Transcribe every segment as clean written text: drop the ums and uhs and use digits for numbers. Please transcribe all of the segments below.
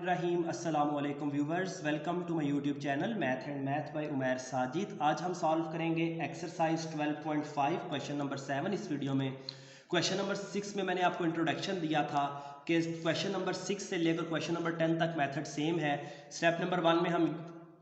बिस्मिल्लाहिर्रहमानिर्रहीम। अस्सलाम वालेकुम viewers, welcome to my YouTube channel math and math by Umair Sajid. आज हम सॉल्व करेंगे एक्सरसाइज 12.5 क्वेश्चन नंबर 7। इस वीडियो में क्वेश्चन नंबर 6 में मैंने आपको इंट्रोडक्शन दिया था कि क्वेश्चन नंबर 6 से लेकर क्वेश्चन नंबर 10 तक मेथड सेम है। स्टेप नंबर 1 में हम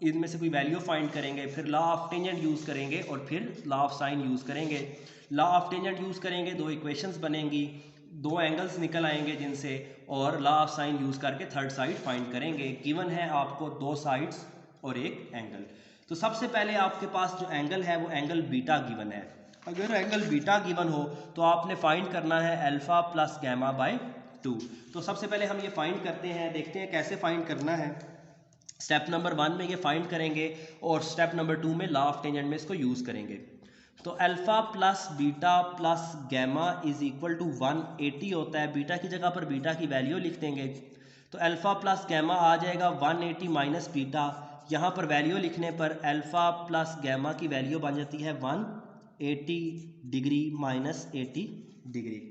इनमें से कोई वैल्यू फाइंड करेंगे, फिर लॉ ऑफ टेंजेंट यूज़ करेंगे और फिर लॉ ऑफ साइन यूज़ करेंगे। लॉ ऑफ टेंजेंट यूज़ करेंगे, दो इक्वेशंस बनेंगी, दो एंगल्स निकल आएंगे जिनसे, और लॉ ऑफ साइन यूज़ करके थर्ड साइड फाइंड करेंगे। गिवन है आपको दो साइड्स और एक एंगल। तो सबसे पहले आपके पास जो एंगल है वो एंगल बीटा गिवन है। अगर एंगल बीटा गिवन हो तो आपने फाइंड करना है अल्फा प्लस गैमा बाय 2। तो सबसे पहले हम ये फाइंड करते हैं, देखते हैं कैसे फाइंड करना है। स्टेप नंबर 1 में ये फाइंड करेंगे और स्टेप नंबर 2 में लॉ ऑफ टेंजेंट में इसको यूज़ करेंगे। तो alpha plus beta plus gamma is equal to 180 होता है। बीटा की जगह पर बीटा की वैल्यू लिख देंगे। तो अल्फा प्लस गैमा आ जाएगा 180 माइनस बीटा। यहाँ पर वैल्यू लिखने पर अल्फा प्लस गैमा की वैल्यू बन जाती है 180 डिग्री माइनस 80 डिग्री।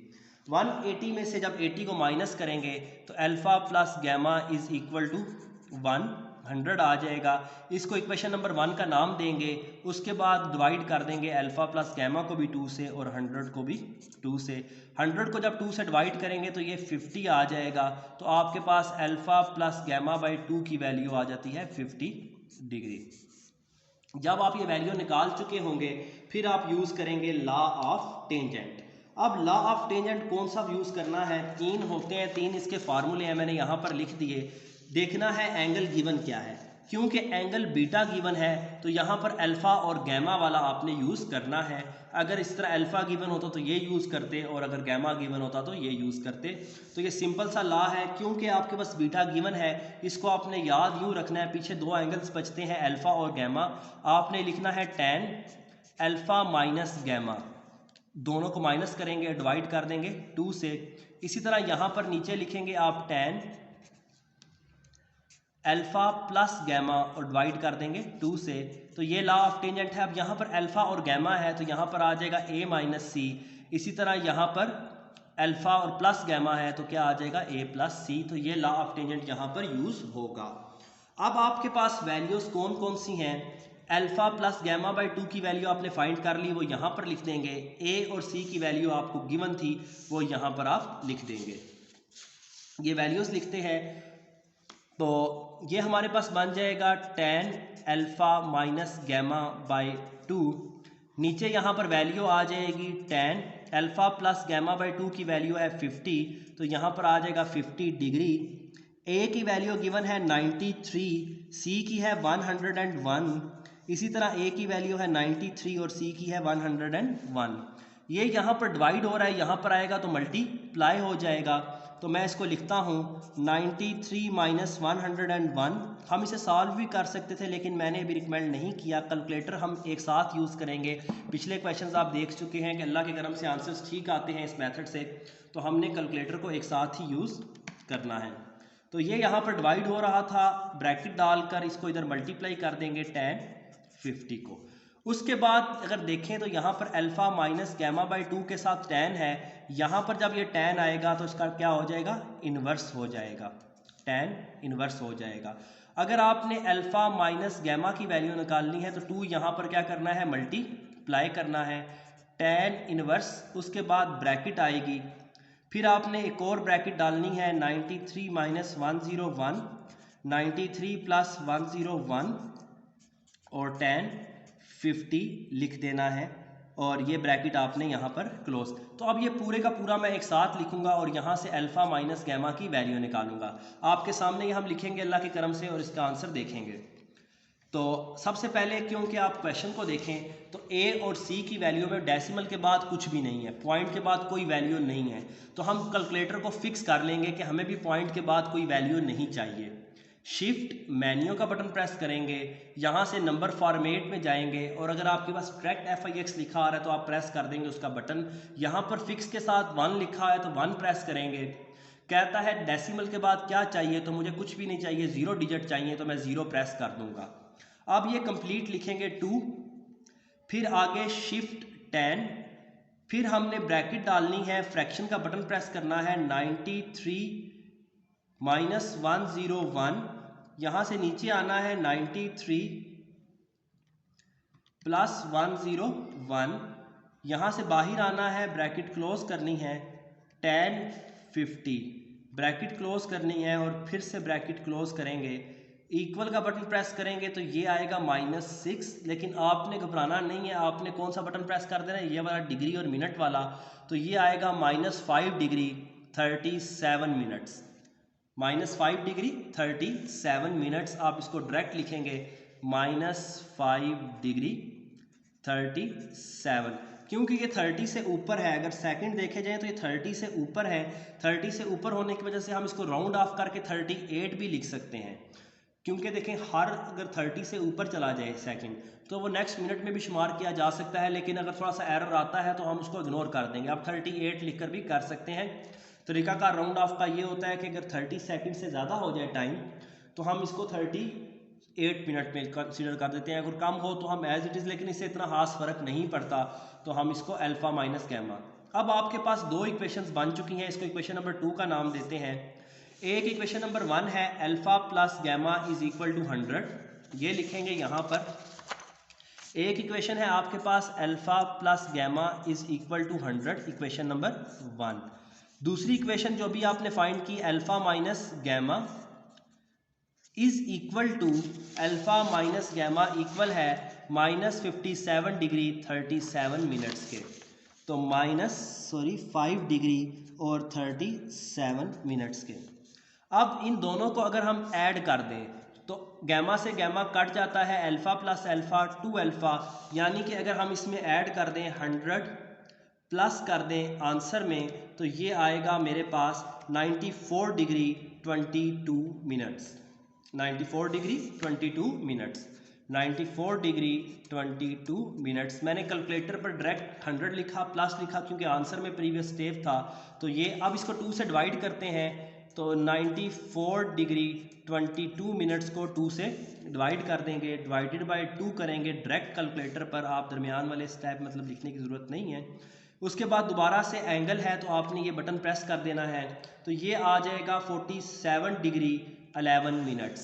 180 में से जब 80 को माइनस करेंगे तो alpha plus gamma is equal to 100 आ जाएगा। इसको इक्वेशन नंबर 1 का नाम देंगे, उसके बाद डिवाइड कर देंगे अल्फा प्लस गैमा को भी 2 से और 100 को भी 2 से। 100 को जब 2 से डिवाइड करेंगे तो ये 50 आ जाएगा। तो आपके पास अल्फा प्लस गैमा बाई 2 की वैल्यू आ जाती है 50 डिग्री। जब आप ये वैल्यू निकाल चुके होंगे फिर आप यूज़ करेंगे लॉ ऑफ टेंजेंट। अब लॉ ऑफ टेंजेंट कौन सा यूज़ करना है? तीन होते हैं, तीन इसके फार्मूले हैं, मैंने यहाँ पर लिख दिए। देखना है एंगल गिवन क्या है। क्योंकि एंगल बीटा गिवन है तो यहाँ पर अल्फा और गैमा वाला आपने यूज़ करना है। अगर इस तरह अल्फा गिवन होता तो ये यूज़ करते और अगर गैमा गिवन होता तो ये यूज़ करते। तो ये सिंपल सा लॉ है। क्योंकि आपके पास बीटा गिवन है, इसको आपने याद यूँ रखना है। पीछे दो एंगल्स बचते हैं अल्फा और गैमा, आपने लिखना है tan अल्फा माइनस गैमा। दोनों को माइनस करेंगे, डिवाइड कर देंगे 2 से। इसी तरह यहाँ पर नीचे लिखेंगे आप tan अल्फा प्लस गैमा और डिवाइड कर देंगे 2 से। तो ये लॉ ऑफ टेंजेंट है। अब यहाँ पर अल्फा और गैमा है तो यहाँ पर आ जाएगा a माइनस सी। इसी तरह यहाँ पर अल्फा और प्लस गैमा है तो क्या आ जाएगा a प्लस सी। तो ये लॉ ऑफ टेंजेंट यहाँ पर यूज़ होगा। अब आपके पास वैल्यूज़ कौन कौन सी हैं? अल्फा प्लस गैमा बाई 2 की वैल्यू आपने फाइंड कर ली, वो यहाँ पर लिख देंगे। a और c की वैल्यू आपको गिवन थी, वो यहाँ पर आप लिख देंगे। ये वैल्यूज़ लिखते हैं तो ये हमारे पास बन जाएगा tan alpha minus gamma by 2। नीचे यहाँ पर वैल्यू आ जाएगी tan alpha plus gamma by 2 की वैल्यू है 50, तो यहाँ पर आ जाएगा 50 डिग्री। a की वैल्यू गिवन है 93, c की है 101। इसी तरह a की वैल्यू है 93 और c की है 101। ये यहाँ पर डिवाइड हो रहा है, यहाँ पर आएगा तो मल्टीप्लाई हो जाएगा। तो मैं इसको लिखता हूँ 93 माइनस 101। हम इसे सॉल्व भी कर सकते थे लेकिन मैंने अभी रिकमेंड नहीं किया। कैलकुलेटर हम एक साथ यूज़ करेंगे। पिछले क्वेश्चंस आप देख चुके हैं कि अल्लाह के करम से आंसर्स ठीक आते हैं इस मेथड से, तो हमने कैलकुलेटर को एक साथ ही यूज़ करना है। तो ये यहाँ पर डिवाइड हो रहा था, ब्रैकेट डालकर इसको इधर मल्टीप्लाई कर देंगे tan 50 को। उसके बाद अगर देखें तो यहाँ पर अल्फा माइनस गैमा बाई 2 के साथ tan है। यहाँ पर जब ये tan आएगा तो इसका क्या हो जाएगा? इन्वर्स हो जाएगा, tan इन्वर्स हो जाएगा। अगर आपने अल्फा माइनस गैमा की वैल्यू निकालनी है तो 2 यहाँ पर क्या करना है? मल्टीप्लाई करना है, tan इन्वर्स, उसके बाद ब्रैकेट आएगी, फिर आपने एक और ब्रैकेट डालनी है 93 माइनस 101, 93 प्लस 101 और tan 50 लिख देना है और ये ब्रैकेट आपने यहाँ पर क्लोज। तो अब ये पूरे का पूरा मैं एक साथ लिखूंगा और यहाँ से अल्फा माइनस गैमा की वैल्यू निकालूंगा। आपके सामने ये हम लिखेंगे अल्लाह के करम से और इसका आंसर देखेंगे। तो सबसे पहले क्योंकि आप क्वेश्चन को देखें तो a और c की वैल्यू में डेसिमल के बाद कुछ भी नहीं है, पॉइंट के बाद कोई वैल्यू नहीं है। तो हम कैलकुलेटर को फिक्स कर लेंगे कि हमें भी पॉइंट के बाद कोई वैल्यू नहीं चाहिए। शिफ्ट मेन्यू का बटन प्रेस करेंगे, यहाँ से नंबर फॉर्मेट में जाएंगे और अगर आपके पास ट्रैक्ट FIX लिखा आ रहा है तो आप प्रेस कर देंगे उसका बटन। यहाँ पर फिक्स के साथ 1 लिखा है तो 1 प्रेस करेंगे। कहता है डेसिमल के बाद क्या चाहिए, तो मुझे कुछ भी नहीं चाहिए, 0 डिजिट चाहिए, तो मैं 0 प्रेस कर दूंगा। अब ये कंप्लीट लिखेंगे 2, फिर आगे शिफ्ट 10, फिर हमने ब्रैकेट डालनी है, फ्रैक्शन का बटन प्रेस करना है 93 -101, यहाँ से नीचे आना है 93 प्लस 101, यहाँ से बाहर आना है, ब्रैकेट क्लोज करनी है, 1050 ब्रैकेट क्लोज करनी है और फिर से ब्रैकेट क्लोज करेंगे, इक्वल का बटन प्रेस करेंगे तो ये आएगा -6। लेकिन आपने घबराना नहीं है, आपने कौन सा बटन प्रेस कर देना है, ये वाला डिग्री और मिनट वाला। तो ये आएगा -5 डिग्री 37 मिनट्स, -5 डिग्री 37 मिनट्स। आप इसको डायरेक्ट लिखेंगे -5 डिग्री 37, क्योंकि ये 30 से ऊपर है। अगर सेकंड देखे जाए तो ये 30 से ऊपर है, 30 से ऊपर होने की वजह से हम इसको राउंड ऑफ करके 38 भी लिख सकते हैं, क्योंकि देखें हर अगर 30 से ऊपर चला जाए सेकंड तो वो नेक्स्ट मिनट में भी शुमार किया जा सकता है। लेकिन अगर थोड़ा सा एरर आता है तो हम उसको इग्नोर कर देंगे। आप 38 लिखकर भी कर सकते हैं। तरीकाकार राउंड ऑफ का ये होता है कि अगर 30 सेकंड से ज़्यादा हो जाए टाइम तो हम इसको 38 मिनट में कंसीडर कर देते हैं। अगर कम हो तो हम एज इट इज़, लेकिन इससे इतना खास फर्क नहीं पड़ता, तो हम इसको अल्फ़ा माइनस गैमा। अब आपके पास दो इक्वेशंस बन चुकी हैं, इसको इक्वेशन नंबर 2 का नाम देते हैं। एक इक्वेशन नंबर 1 है alpha plus gamma is equal to 100, ये लिखेंगे यहाँ पर। एक इक्वेशन है आपके पास alpha plus gamma is equal to 100, equation number 1। दूसरी इक्वेशन जो भी आपने फाइंड की alpha minus gamma is equal to alpha minus gamma equal है -57 डिग्री 37 मिनट्स के। तो 5 डिग्री और 37 मिनट्स के। अब इन दोनों को अगर हम ऐड कर दें तो गैमा से गैमा कट जाता है, अल्फ़ा प्लस अल्फ़ा 2 अल्फ़ा, यानी कि अगर हम इसमें ऐड कर दें 100 प्लस कर दें आंसर में तो ये आएगा मेरे पास 94 degree 22 minutes, 94 degree 22 minutes, 94 degree 22 minutes. मैंने कैलकुलेटर पर डायरेक्ट 100 लिखा प्लस लिखा क्योंकि आंसर में प्रीवियस स्टेप था। तो ये अब इसको 2 से डिवाइड करते हैं तो 94 डिग्री 22 मिनट्स को 2 से डिवाइड कर देंगे, डिवाइडेड बाय 2 करेंगे डायरेक्ट कैलकुलेटर पर। आप दरमियान वाले स्टेप मतलब लिखने की ज़रूरत नहीं है। उसके बाद दोबारा से एंगल है तो आपने ये बटन प्रेस कर देना है, तो ये आ जाएगा 47 डिग्री 11 मिनट्स।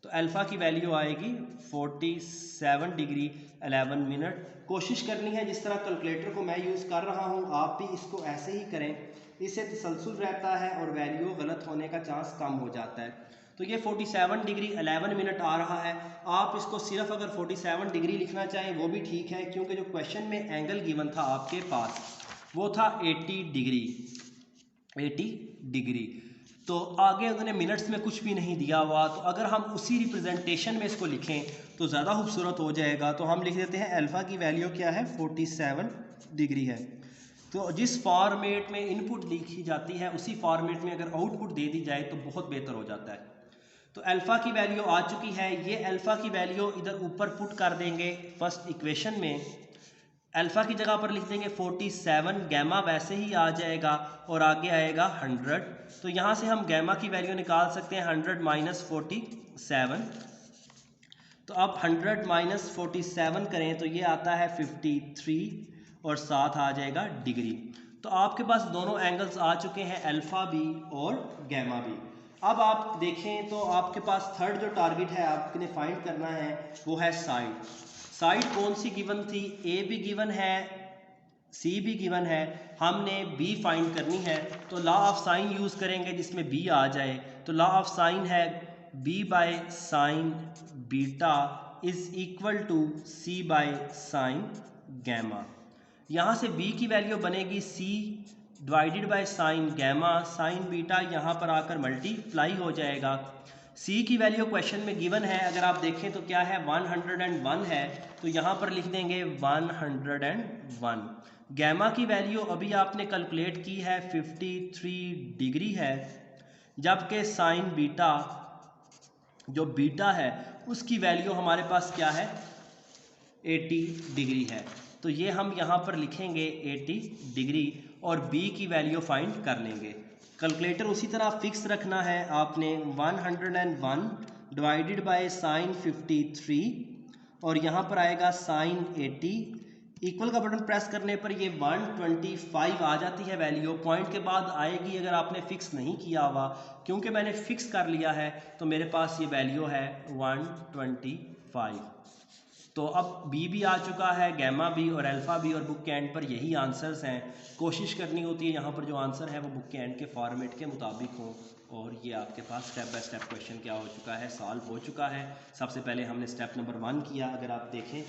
तो अल्फ़ा की वैल्यू आएगी 47 डिग्री 11 मिनट। कोशिश करनी है जिस तरह कैलकुलेटर को मैं यूज़ कर रहा हूँ आप भी इसको ऐसे ही करें, इससे तसलसल रहता है और वैल्यू गलत होने का चांस कम हो जाता है। तो ये 47 डिग्री 11 मिनट आ रहा है। आप इसको सिर्फ अगर 47 डिग्री लिखना चाहें वो भी ठीक है, क्योंकि जो क्वेश्चन में एंगल गिवन था आपके पास वो था 80 डिग्री, 80 डिग्री। तो आगे उन्होंने मिनट्स में कुछ भी नहीं दिया हुआ, तो अगर हम उसी रिप्रेजेंटेशन में इसको लिखें तो ज़्यादा खूबसूरत हो जाएगा। तो हम लिख देते हैं अल्फ़ा की वैल्यू क्या है, 47 डिग्री है। तो जिस फॉर्मेट में इनपुट लिखी जाती है उसी फॉर्मेट में अगर आउटपुट दे दी जाए तो बहुत बेहतर हो जाता है। तो अल्फ़ा की वैल्यू आ चुकी है, ये अल्फ़ा की वैल्यू इधर ऊपर पुट कर देंगे फर्स्ट इक्वेशन में। अल्फ़ा की जगह पर लिख देंगे 47, गैमा वैसे ही आ जाएगा और आगे आएगा 100। तो यहाँ से हम गैमा की वैल्यू निकाल सकते हैं 100 माइनस 47। तो अब 100 माइनस 47 करें तो ये आता है 53 और साथ आ जाएगा डिग्री। तो आपके पास दोनों एंगल्स आ चुके हैं, अल्फ़ा भी और गैमा भी। अब आप देखें तो आपके पास थर्ड जो टारगेट है आपने फाइंड करना है वो है साइड। साइड कौन सी गिवन थी, ए भी गिवन है, सी भी गिवन है, हमने बी फाइंड करनी है। तो लॉ ऑफ साइन यूज़ करेंगे जिसमें बी आ जाए। तो लॉ ऑफ साइन है B by sine beta is equal to C by sine gamma. यहाँ से बी की वैल्यू बनेगी C divided by sine gamma, sine beta यहाँ पर आकर मल्टीप्लाई हो जाएगा। सी की वैल्यू क्वेश्चन में गिवन है, अगर आप देखें तो क्या है 101 है, तो यहाँ पर लिख देंगे 101। गैमा की वैल्यू अभी आपने कैलकुलेट की है 53 डिग्री है, जबकि साइन बीटा जो बीटा है उसकी वैल्यू हमारे पास क्या है 80 डिग्री है। तो ये हम यहाँ पर लिखेंगे 80 डिग्री और बी की वैल्यू फाइंड कर लेंगे। कैलकुलेटर उसी तरह फिक्स रखना है आपने, 101 डिवाइडेड बाय साइन 53 और यहाँ पर आएगा साइन 80 इक्वल का बटन प्रेस करने पर ये 125 आ जाती है वैल्यू। पॉइंट के बाद आएगी अगर आपने फिक्स नहीं किया हुआ, क्योंकि मैंने फिक्स कर लिया है तो मेरे पास ये वैल्यू है 125। तो अब बी भी आ चुका है, गैमा भी और अल्फ़ा भी, और बुक के एंड पर यही आंसर्स हैं। कोशिश करनी होती है यहाँ पर जो आंसर है वो बुक के एंड के फॉर्मेट के मुताबिक हो। और ये आपके पास स्टेप बाय स्टेप क्वेश्चन क्या हो चुका है, सॉल्व हो चुका है। सबसे पहले हमने स्टेप नंबर 1 किया, अगर आप देखें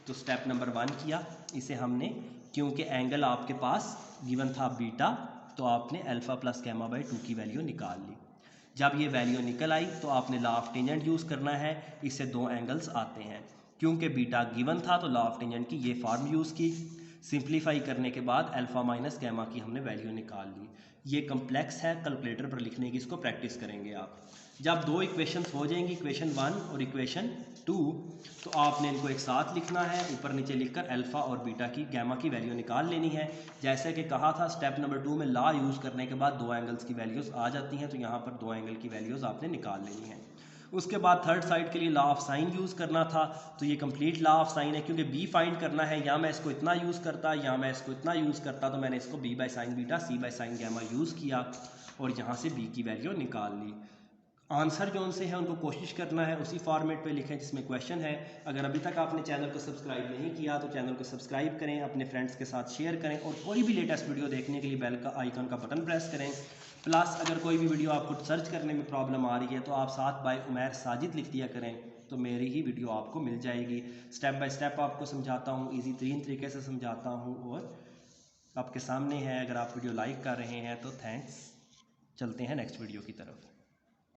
तो स्टेप नंबर 1 किया, इसे हमने क्योंकि एंगल आपके पास गिवन था बीटा, तो आपने अल्फ़ा प्लस गैमा बाई 2 की वैल्यू निकाल ली। जब ये वैल्यू निकल आई तो आपने लॉ ऑफ टेंजेंट यूज़ करना है, इससे 2 एंगल्स आते हैं। क्योंकि बीटा गिवन था तो लॉ ऑफ टेंजेंट की ये फॉर्म यूज़ की, सिंप्लीफाई करने के बाद अल्फ़ा माइनस गैमा की हमने वैल्यू निकाल ली। ये कम्प्लेक्स है, कैलकुलेटर पर लिखने की इसको प्रैक्टिस करेंगे आप। जब 2 इक्वेशंस हो जाएंगी, इक्वेशन 1 और इक्वेशन 2, तो आपने इनको एक साथ लिखना है, ऊपर नीचे लिखकर अल्फ़ा और बीटा की गैमा की वैल्यू निकाल लेनी है। जैसे कि कहा था स्टेप नंबर 2 में लॉ यूज़ करने के बाद 2 एंगल्स की वैल्यूज़ आ जाती हैं, तो यहाँ पर 2 एंगल की वैल्यूज़ आपने निकाल लेनी है। उसके बाद थर्ड साइड के लिए लॉ ऑफ साइन यूज़ करना था, तो ये कंप्लीट लॉ ऑफ साइन है, क्योंकि बी फाइंड करना है। या मैं इसको इतना यूज़ करता या मैं इसको इतना यूज़ करता, तो मैंने इसको B by sine beta C by sine gamma use किया और यहाँ से बी की वैल्यू निकाल ली। आंसर जो उनसे है उनको कोशिश करना है उसी फॉर्मेट पे लिखें जिसमें क्वेश्चन है। अगर अभी तक आपने चैनल को सब्सक्राइब नहीं किया तो चैनल को सब्सक्राइब करें, अपने फ्रेंड्स के साथ शेयर करें, और कोई भी लेटेस्ट वीडियो देखने के लिए बेल का आइकन का बटन प्रेस करें। प्लस अगर कोई भी वीडियो आपको सर्च करने में प्रॉब्लम आ रही है तो आप साथ बाय उमैर साजिद लिख दिया करें, तो मेरी ही वीडियो आपको मिल जाएगी। स्टेप बाय स्टेप आपको समझाता हूँ, ईजी तरीन तरीके से समझाता हूँ और आपके सामने है। अगर आप वीडियो लाइक कर रहे हैं तो थैंक्स। चलते हैं नेक्स्ट वीडियो की तरफ।